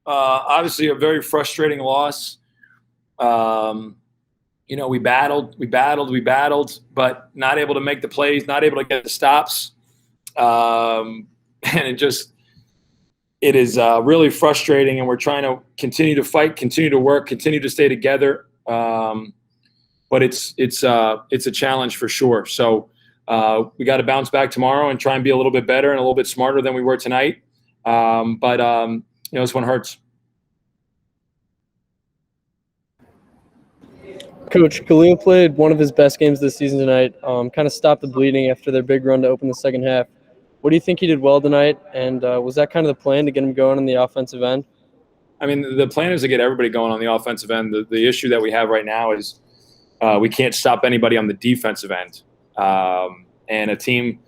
Obviously a very frustrating loss. We battled, but not able to make the plays, not able to get the stops. And it is really frustrating, and we're trying to continue to fight, continue to work, continue to stay together. But it's a challenge for sure. So we got to bounce back tomorrow and try and be a little bit better and a little bit smarter than we were tonight. But this one hurts. Coach, Khalil played one of his best games this season tonight. Kind of stopped the bleeding after their big run to open the second half. What do you think he did well tonight? And was that kind of the plan to get him going on the offensive end? I mean, the plan is to get everybody going on the offensive end. The issue that we have right now is we can't stop anybody on the defensive end. And a team,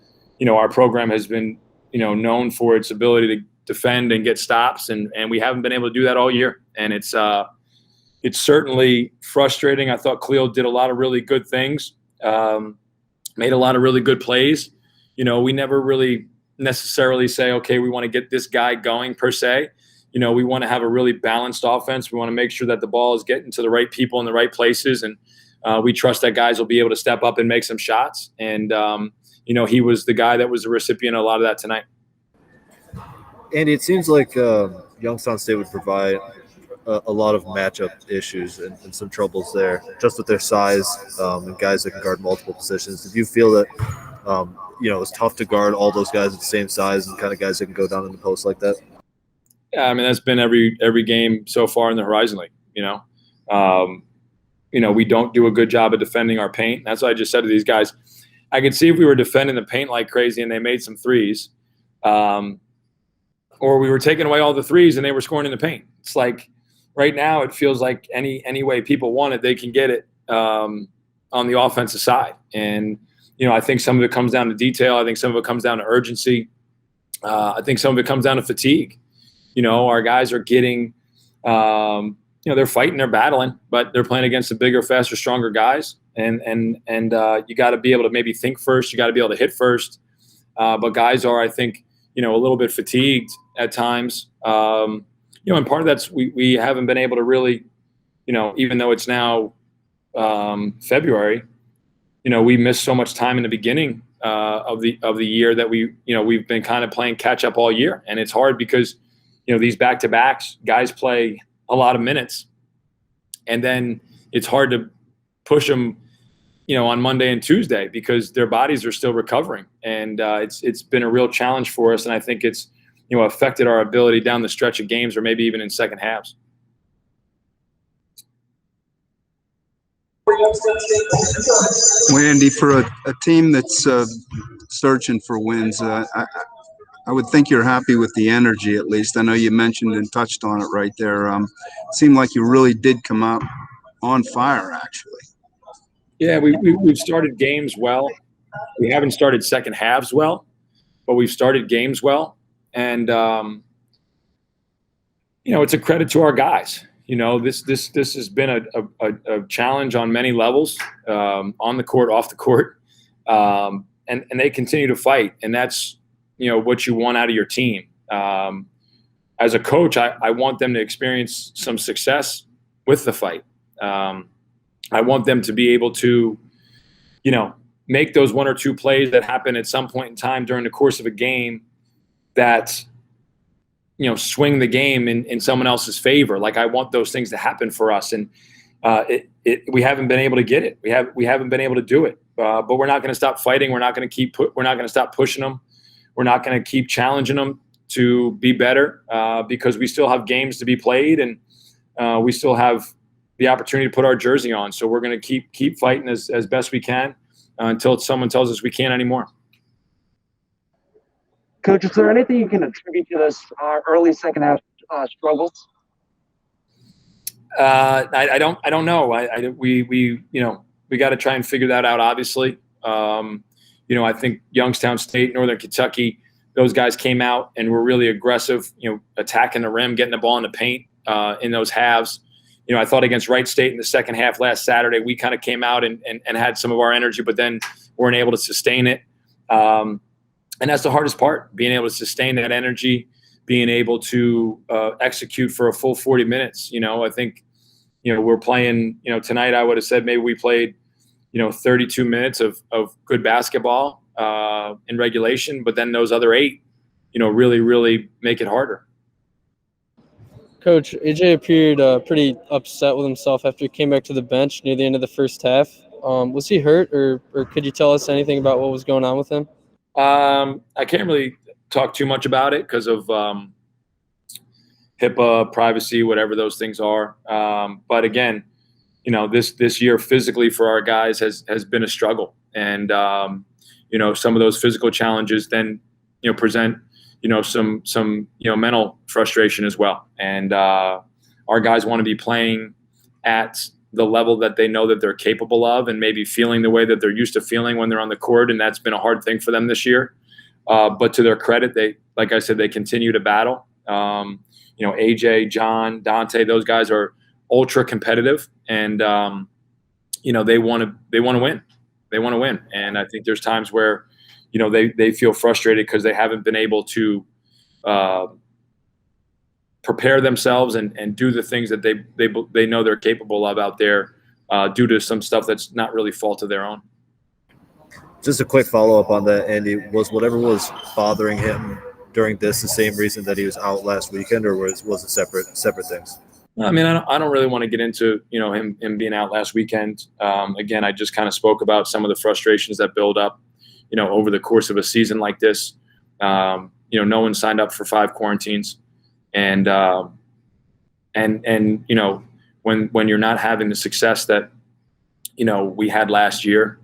our program has been, known for its ability to defend and get stops, and we haven't been able to do that all year. And it's certainly frustrating. I thought Khalil did a lot of really good things, made a lot of really good plays. We never really necessarily say, okay, we want to get this guy going per se. We want to have a really balanced offense. We want to make sure that the ball is getting to the right people in the right places, and we trust that guys will be able to step up and make some shots. And, he was the guy that was the recipient of a lot of that tonight. Andy, it seems like Youngstown State would provide a lot of matchup issues and some troubles there, just with their size and guys that can guard multiple positions. Did you feel that, it was tough to guard all those guys at the same size and kind of guys that can go down in the post like that? Yeah, I mean, that's been every game so far in the Horizon League, we don't do a good job of defending our paint. That's what I just said to these guys. I could see if we were defending the paint like crazy and they made some threes, or we were taking away all the threes and they were scoring in the paint. It's like right now it feels like any way people want it, they can get it on the offensive side. And, I think some of it comes down to detail. I think some of it comes down to urgency. I think some of it comes down to fatigue. Our guys are getting they're fighting, they're battling, but they're playing against the bigger, faster, stronger guys. And you got to be able to maybe think first. You got to be able to hit first. But guys are, I think, a little bit fatigued at times. And part of that's we haven't been able to really, even though it's now February, we missed so much time in the beginning of the year that we've been kind of playing catch up all year. And it's hard because, these back-to-backs, guys play a lot of minutes, and then it's hard to push them, on Monday and Tuesday because their bodies are still recovering. And it's been a real challenge for us. And I think it's, affected our ability down the stretch of games or maybe even in second halves. Well, Andy, for a team that's searching for wins, I would think you're happy with the energy, at least. I know you mentioned and touched on it right there. It seemed like you really did come out on fire, actually. Yeah, we've started games well. We haven't started second halves well, but we've started games well. And, it's a credit to our guys. This has been a challenge on many levels, on the court, off the court. And they continue to fight. And that's, what you want out of your team. As a coach, I want them to experience some success with the fight. I want them to be able to, make those one or two plays that happen at some point in time during the course of a game that, swing the game in someone else's favor. Like I want those things to happen for us. And we haven't been able to get it. We haven't been able to do it. But we're not going to stop fighting. We're not going to stop pushing them. We're not going to keep challenging them to be better because we still have games to be played and we still have the opportunity to put our jersey on. So we're going to keep fighting as best we can until someone tells us we can't anymore. Coach, is there anything you can attribute to this early second half struggles? I don't know. We got to try and figure that out. Obviously, I think Youngstown State, Northern Kentucky, those guys came out and were really aggressive. Attacking the rim, getting the ball in the paint in those halves. I thought against Wright State in the second half last Saturday, we kind of came out and had some of our energy, but then weren't able to sustain it. And that's the hardest part, being able to sustain that energy, being able to execute for a full 40 minutes. I think, we're playing, tonight I would have said maybe we played, 32 minutes of good basketball in regulation, but then those other 8, really, really make it harder. Coach, AJ appeared pretty upset with himself after he came back to the bench near the end of the first half. Was he hurt, or could you tell us anything about what was going on with him? I can't really talk too much about it because of HIPAA, privacy, whatever those things are. But again, this year physically for our guys has been a struggle, and some of those physical challenges then present some mental frustration as well. And our guys want to be playing at the level that they know that they're capable of, and maybe feeling the way that they're used to feeling when they're on the court, and that's been a hard thing for them this year. But to their credit, like I said, they continue to battle. AJ, John, Dante, those guys are ultra competitive, and they want to win. They want to win, and I think there's times where they feel frustrated because they haven't been able to prepare themselves and do the things that they know they're capable of out there due to some stuff that's not really fault of their own. Just a quick follow-up on that, Andy. Was whatever was bothering him during this the same reason that he was out last weekend, or was it separate things? I mean, I don't really want to get into him being out last weekend. Again, I just kind of spoke about some of the frustrations that build up over the course of a season like this. No one signed up for 5 quarantines, and when you're not having the success that we had last year,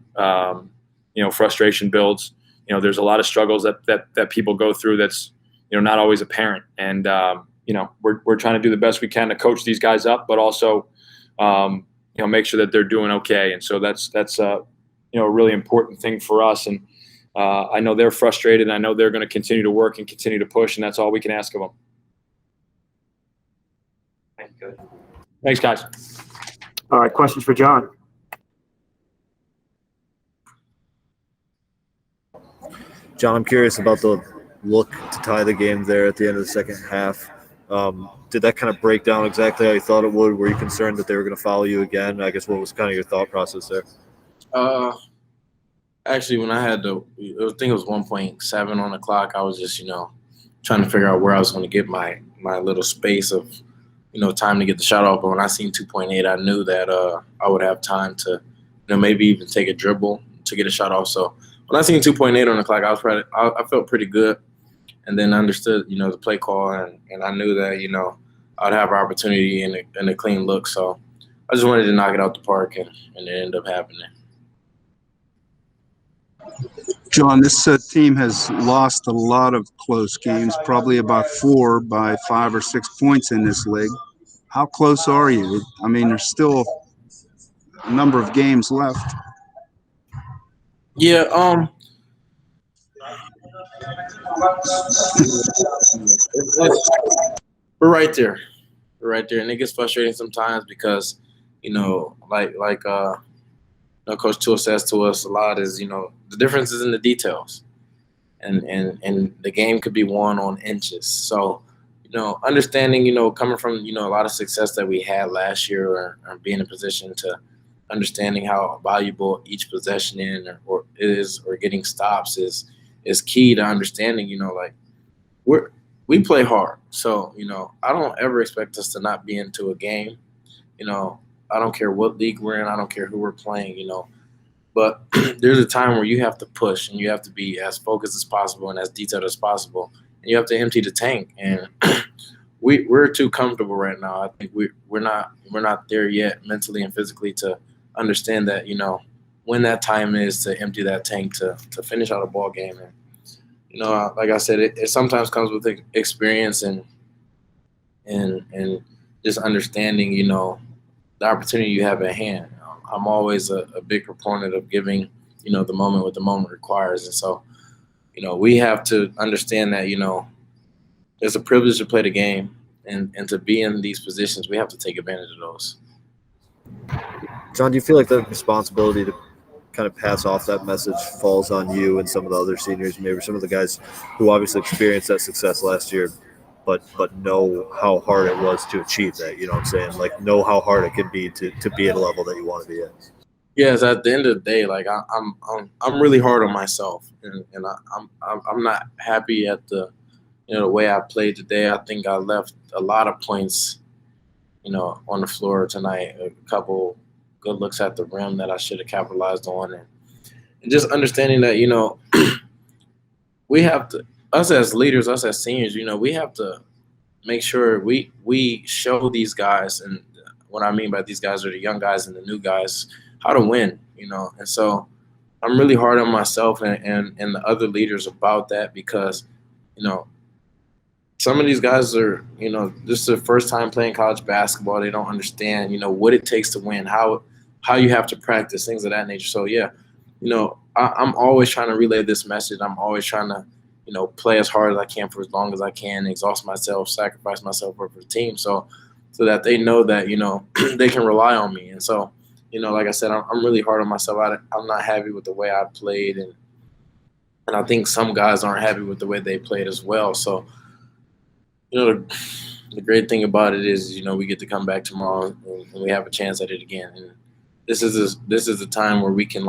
frustration builds. There's a lot of struggles that people go through that's not always apparent, and we're trying to do the best we can to coach these guys up, but also make sure that they're doing okay. And so that's a really important thing for us. And I know they're frustrated, and I know they're going to continue to work and continue to push, and that's all we can ask of them. Thanks, guys. All right, questions for John. John, I'm curious about the look to tie the game there at the end of the second half. Did that kind of break down exactly how you thought it would? Were you concerned that they were going to follow you again? I guess what was kind of your thought process there? Actually, when I had I think it was 1.7 on the clock, I was just, trying to figure out where I was going to get my little space of, time to get the shot off. But when I seen 2.8, I knew that I would have time to, maybe even take a dribble to get a shot off. So when I seen 2.8 on the clock, I felt pretty good. And then understood, the play call, and I knew that, I'd have an opportunity and a clean look. So I just wanted to knock it out the park, and it ended up happening. John, this team has lost a lot of close games, probably about 4 by 5 or 6 points in this league. How close are you? I mean, there's still a number of games left. Yeah, we're right there. We're right there, and it gets frustrating sometimes because, Coach Toole says to us a lot is, the difference is in the details, and the game could be won on inches. So, understanding, coming from, a lot of success that we had last year, or being in a position to understanding how valuable each possession or getting stops is key to understanding, we play hard. So, I don't ever expect us to not be into a game. I don't care what league we're in. I don't care who we're playing, But there's a time where you have to push, and you have to be as focused as possible and as detailed as possible. And you have to empty the tank. And we're too comfortable right now. I think we're not there yet mentally and physically to understand that, when that time is to empty that tank to finish out a ball game. And, like I said, it sometimes comes with experience and just understanding, the opportunity you have at hand. I'm always a big proponent of giving, the moment what the moment requires. And so, we have to understand that, it's a privilege to play the game, and to be in these positions, we have to take advantage of those. John, do you feel like the responsibility to kind of pass off that message falls on you and some of the other seniors, maybe some of the guys who obviously experienced that success last year? but know how hard it was to achieve that. You know what I'm saying? Like, know how hard it can be to be at a level that you want to be at. Yes, at the end of the day, like I'm really hard on myself, and I'm not happy at the the way I played today. I think I left a lot of points on the floor tonight. A couple good looks at the rim that I should have capitalized on, and just understanding that we have to, us as leaders, us as seniors, we have to make sure we show these guys, and what I mean by these guys are the young guys and the new guys, how to win, And so I'm really hard on myself and the other leaders about that because, some of these guys are, this is their first time playing college basketball. They don't understand, what it takes to win, how you have to practice, things of that nature. So yeah, I'm always trying to relay this message. I'm always trying to, play as hard as I can for as long as I can, exhaust myself, sacrifice myself for the team, so that they know that they can rely on me. And so, like I said, I'm really hard on myself. I'm not happy with the way I played, and I think some guys aren't happy with the way they played as well. So, the great thing about it is, we get to come back tomorrow and we have a chance at it again. And this is the time where we can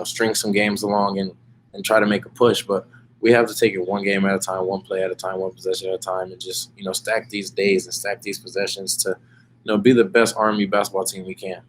string some games along and try to make a push. But we have to take it one game at a time, one play at a time, one possession at a time, and just stack these days and stack these possessions to be the best Army basketball team we can.